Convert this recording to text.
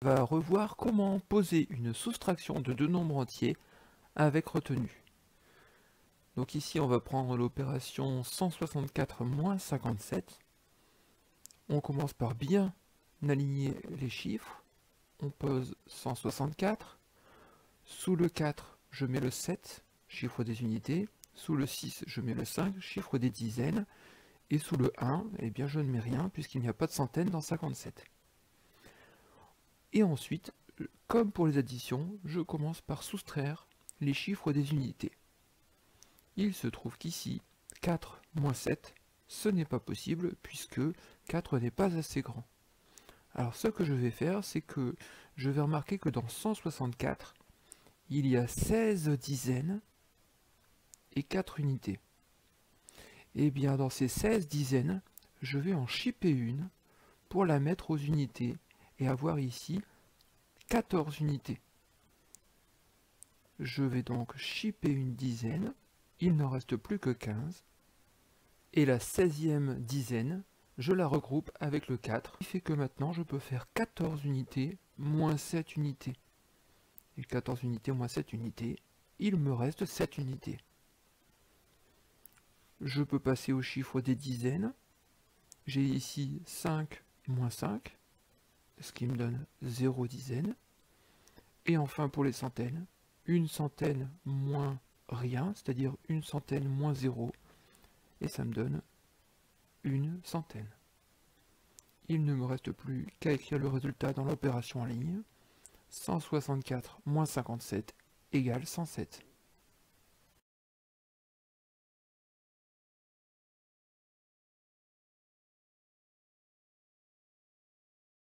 On va revoir comment poser une soustraction de deux nombres entiers avec retenue. Donc ici on va prendre l'opération 164 moins 57. On commence par bien aligner les chiffres. On pose 164. Sous le 4, je mets le 7, chiffre des unités. Sous le 6, je mets le 5, chiffre des dizaines. Et sous le 1, eh bien je ne mets rien puisqu'il n'y a pas de centaines dans 57. Et ensuite, comme pour les additions, je commence par soustraire les chiffres des unités. Il se trouve qu'ici, 4 moins 7, ce n'est pas possible puisque 4 n'est pas assez grand. Alors ce que je vais faire, c'est que je vais remarquer que dans 164, il y a 16 dizaines et 4 unités. Et bien dans ces 16 dizaines, je vais en chipper une pour la mettre aux unités et avoir ici 14 unités. Je vais donc chipper une dizaine, il n'en reste plus que 15, et la 16e dizaine, je la regroupe avec le 4, ce qui fait que maintenant je peux faire 14 unités moins 7 unités. Et 14 unités moins 7 unités, il me reste 7 unités. Je peux passer au chiffre des dizaines. J'ai ici 5 moins 5, ce qui me donne 0 dizaine. Et enfin pour les centaines, une centaine moins rien, c'est-à-dire une centaine moins 0, et ça me donne une centaine. Il ne me reste plus qu'à écrire le résultat dans l'opération en ligne. 164 moins 57 égale 107.